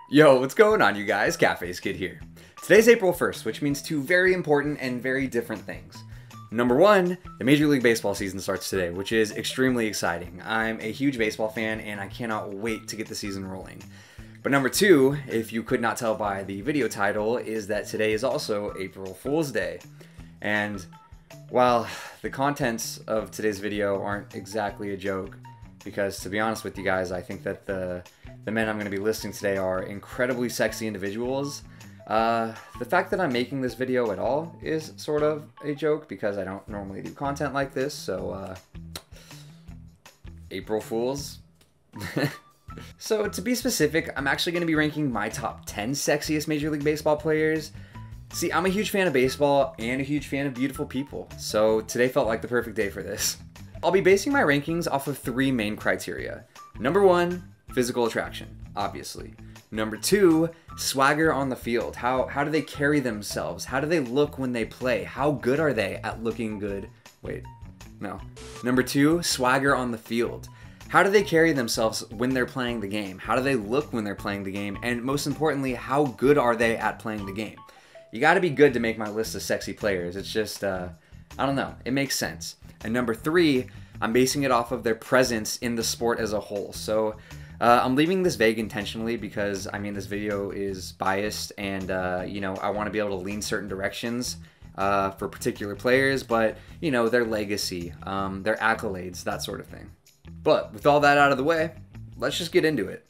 Yo, what's going on, you guys? Cafe's Kid here. Today's April 1st, which means two very important and very different things. Number one, the Major League Baseball season starts today, which is extremely exciting. I'm a huge baseball fan and I cannot wait to get the season rolling. But number two, if you could not tell by the video title, is that today is also April Fool's Day. And while the contents of today's video aren't exactly a joke, because to be honest with you guys, I think that the men I'm going to be listing today are incredibly sexy individuals. The fact that I'm making this video at all is sort of a joke because I don't normally do content like this, so April Fools. So to be specific, I'm actually going to be ranking my top 10 sexiest Major League Baseball players. See, I'm a huge fan of baseball and a huge fan of beautiful people, so today felt like the perfect day for this. I'll be basing my rankings off of three main criteria. Number one, physical attraction, obviously. Number two, swagger on the field. How do they carry themselves? How do they look when they play? How good are they at looking good? Wait, no. Number two, swagger on the field. How do they carry themselves when they're playing the game? How do they look when they're playing the game? And most importantly, how good are they at playing the game? You gotta be good to make my list of sexy players. It's just, I don't know, it makes sense. And number three, I'm basing it off of their presence in the sport as a whole. So I'm leaving this vague intentionally because, I mean, this video is biased and, you know, I want to be able to lean certain directions for particular players, but, you know, their legacy, their accolades, that sort of thing. But with all that out of the way, let's just get into it.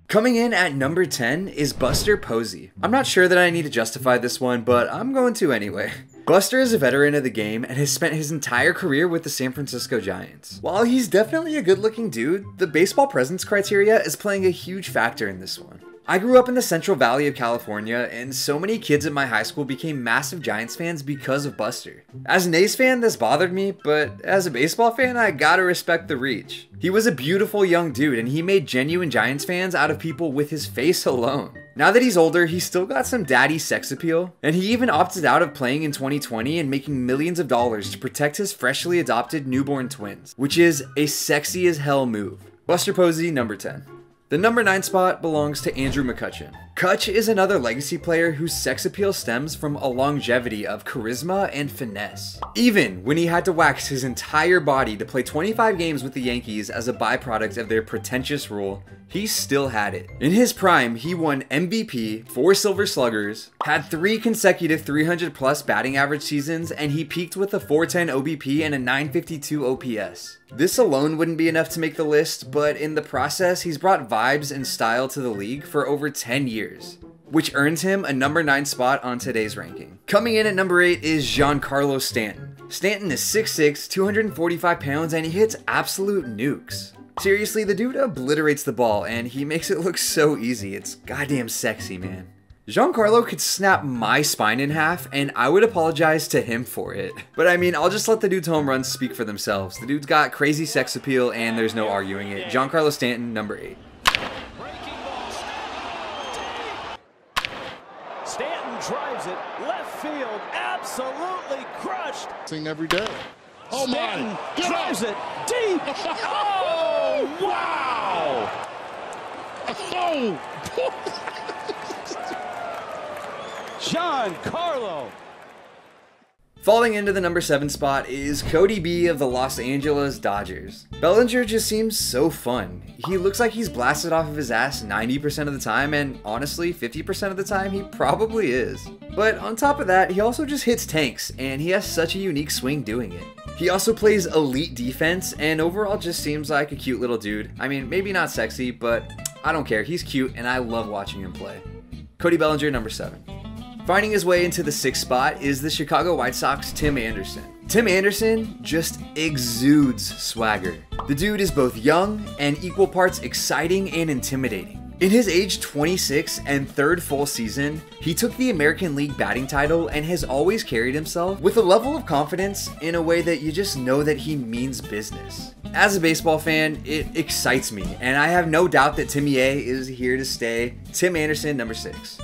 Coming in at number 10 is Buster Posey. I'm not sure that I need to justify this one, but I'm going to anyway. Buster is a veteran of the game and has spent his entire career with the San Francisco Giants. While he's definitely a good-looking dude, the baseball presence criteria is playing a huge factor in this one. I grew up in the Central Valley of California, and so many kids at my high school became massive Giants fans because of Buster. As an A's fan, this bothered me, but as a baseball fan, I gotta respect the reach. He was a beautiful young dude, and he made genuine Giants fans out of people with his face alone. Now that he's older, he's still got some daddy sex appeal, and he even opted out of playing in 2020 and making millions of dollars to protect his freshly adopted newborn twins, which is a sexy as hell move. Buster Posey, number 10. The number 9 spot belongs to Andrew McCutchen. Kutch is another legacy player whose sex appeal stems from a longevity of charisma and finesse. Even when he had to wax his entire body to play 25 games with the Yankees as a byproduct of their pretentious rule, he still had it. In his prime, he won MVP, 4 Silver Sluggers, had 3 consecutive 300+ batting average seasons, and he peaked with a 410 OBP and a 952 OPS. This alone wouldn't be enough to make the list, but in the process, he's brought vibes and style to the league for over 10 years, which earns him a number 9 spot on today's ranking. Coming in at number 8 is Giancarlo Stanton. Stanton is 6'6", 245 pounds, and he hits absolute nukes. Seriously, the dude obliterates the ball, and he makes it look so easy. It's goddamn sexy, man. Giancarlo could snap my spine in half, and I would apologize to him for it. But I mean, I'll just let the dude's home runs speak for themselves. The dude's got crazy sex appeal, and there's no arguing it. Giancarlo Stanton, number 8. Stanton drives it left field, absolutely crushed. Sing every day. Oh Stanton my! Drives it deep. Oh wow! Oh! Giancarlo. Falling into the number 7 spot is Cody B of the Los Angeles Dodgers. Bellinger just seems so fun. He looks like he's blasted off of his ass 90% of the time, and honestly, 50% of the time he probably is. But on top of that, he also just hits tanks, and he has such a unique swing doing it. He also plays elite defense, and overall just seems like a cute little dude. I mean, maybe not sexy, but I don't care. He's cute, and I love watching him play. Cody Bellinger, number 7. Finding his way into the 6th spot is the Chicago White Sox Tim Anderson. Tim Anderson just exudes swagger. The dude is both young and equal parts exciting and intimidating. In his age 26 and 3rd full season, he took the American League batting title and has always carried himself with a level of confidence in a way that you just know that he means business. As a baseball fan, it excites me, and I have no doubt that Timmy A is here to stay. Tim Anderson, number 6.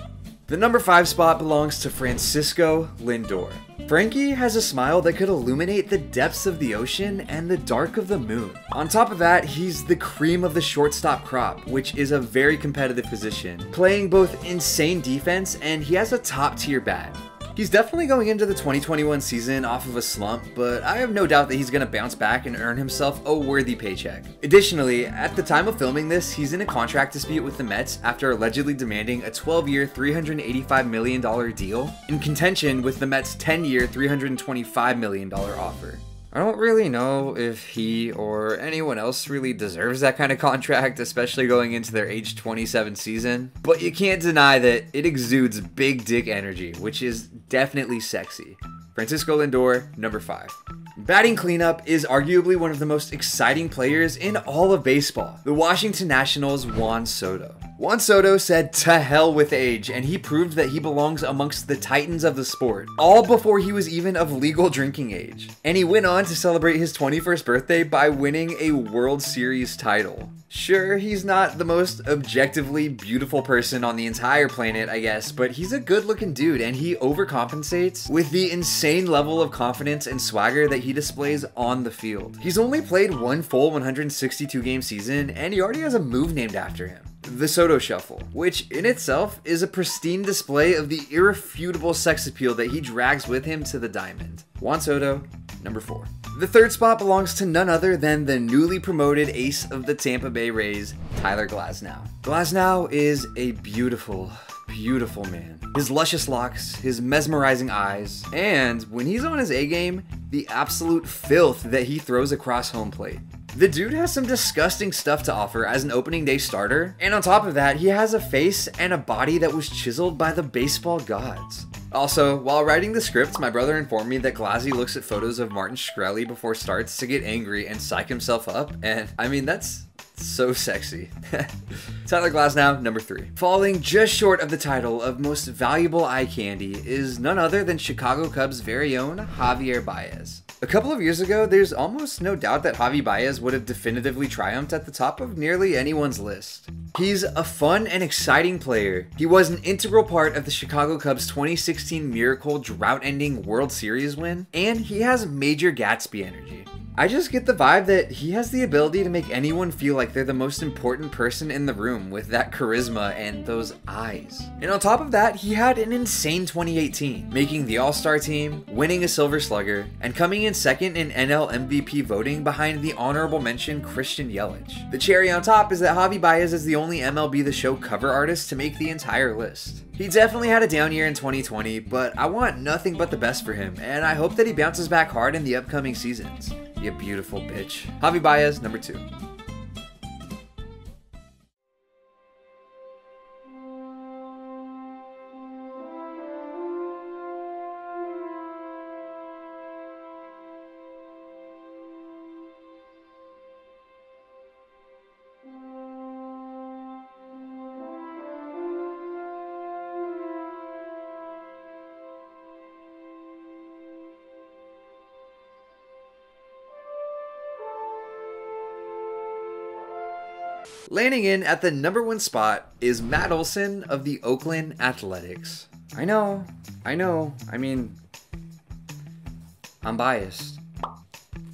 The number 5 spot belongs to Francisco Lindor. Frankie has a smile that could illuminate the depths of the ocean and the dark of the moon. On top of that, he's the cream of the shortstop crop, which is a very competitive position, playing both insane defense and he has a top tier bat. He's definitely going into the 2021 season off of a slump, but I have no doubt that he's going to bounce back and earn himself a worthy paycheck. Additionally, at the time of filming this, he's in a contract dispute with the Mets after allegedly demanding a 12-year, $385 million deal, in contention with the Mets' 10-year, $325 million offer. I don't really know if he or anyone else really deserves that kind of contract, especially going into their age 27 season, but you can't deny that it exudes big dick energy, which is definitely sexy. Francisco Lindor, number 5. Batting cleanup is arguably one of the most exciting players in all of baseball, the Washington Nationals' Juan Soto. Juan Soto said to hell with age, and he proved that he belongs amongst the titans of the sport, all before he was even of legal drinking age. And he went on to celebrate his 21st birthday by winning a World Series title. Sure, he's not the most objectively beautiful person on the entire planet, I guess, but he's a good-looking dude, and he overcompensates with the insane level of confidence and swagger that he displays on the field. He's only played one full 162-game season, and he already has a move named after him. The Soto Shuffle, which in itself is a pristine display of the irrefutable sex appeal that he drags with him to the diamond. Juan Soto, number 4. The 3rd spot belongs to none other than the newly promoted ace of the Tampa Bay Rays, Tyler Glasnow. Glasnow is a beautiful, beautiful man. His luscious locks, his mesmerizing eyes, and when he's on his A game, the absolute filth that he throws across home plate. The dude has some disgusting stuff to offer as an opening day starter, and on top of that, he has a face and a body that was chiseled by the baseball gods. Also, while writing the script, my brother informed me that Glassie looks at photos of Martin Shkreli before starts to get angry and psych himself up, and I mean, that's so sexy. Tyler Glasnow, number 3. Falling just short of the title of most valuable eye candy is none other than Chicago Cubs' very own Javier Baez. A couple of years ago, there's almost no doubt that Javi Baez would have definitively triumphed at the top of nearly anyone's list. He's a fun and exciting player. He was an integral part of the Chicago Cubs' 2016 miracle drought-ending World Series win, and he has major Gatsby energy. I just get the vibe that he has the ability to make anyone feel like they're the most important person in the room with that charisma and those eyes. And on top of that, he had an insane 2018, making the All-Star team, winning a Silver Slugger, and coming in second in NL MVP voting behind the honorable mention Christian Yelich. The cherry on top is that Javi Baez is the only MLB The Show cover artist to make the entire list. He definitely had a down year in 2020, but I want nothing but the best for him, and I hope that he bounces back hard in the upcoming seasons. You beautiful bitch. Javi Baez, number 2. Landing in at the number 1 spot is Matt Olson of the Oakland Athletics. I know, I mean, I'm biased.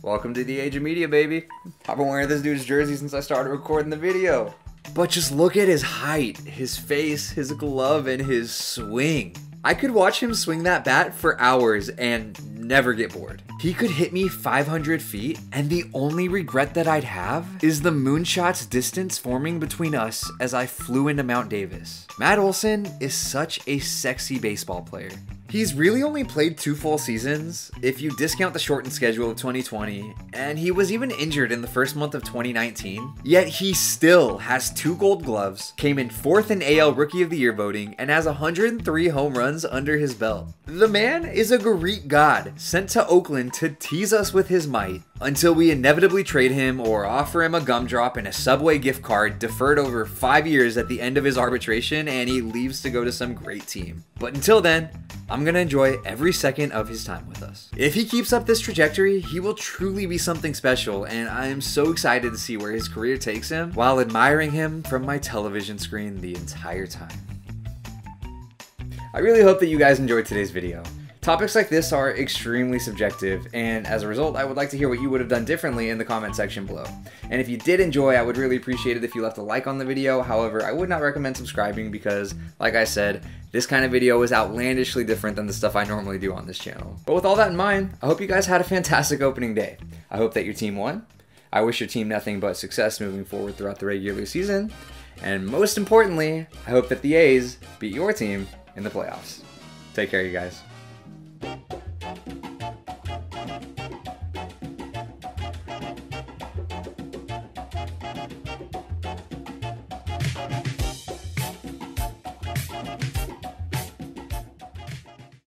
Welcome to the age of media, baby. I've been wearing this dude's jersey since I started recording the video. But just look at his height, his face, his glove, and his swing. I could watch him swing that bat for hours and never get bored. He could hit me 500 feet, and the only regret that I'd have is the moonshot's distance forming between us as I flew into Mount Davis. Matt Olson is such a sexy baseball player. He's really only played 2 full seasons, if you discount the shortened schedule of 2020, and he was even injured in the first month of 2019, yet he still has 2 gold gloves, came in 4th in AL Rookie of the Year voting, and has 103 home runs under his belt. The man is a Greek god sent to Oakland to tease us with his might, until we inevitably trade him or offer him a gumdrop and a Subway gift card deferred over 5 years at the end of his arbitration and he leaves to go to some great team. But until then, I'm gonna enjoy every second of his time with us. If he keeps up this trajectory, he will truly be something special, and I am so excited to see where his career takes him while admiring him from my television screen the entire time. I really hope that you guys enjoyed today's video. Topics like this are extremely subjective, and as a result, I would like to hear what you would have done differently in the comment section below. And if you did enjoy, I would really appreciate it if you left a like on the video. However, I would not recommend subscribing because, like I said, this kind of video is outlandishly different than the stuff I normally do on this channel. But with all that in mind, I hope you guys had a fantastic opening day. I hope that your team won. I wish your team nothing but success moving forward throughout the regular season. And most importantly, I hope that the A's beat your team in the playoffs. Take care, you guys.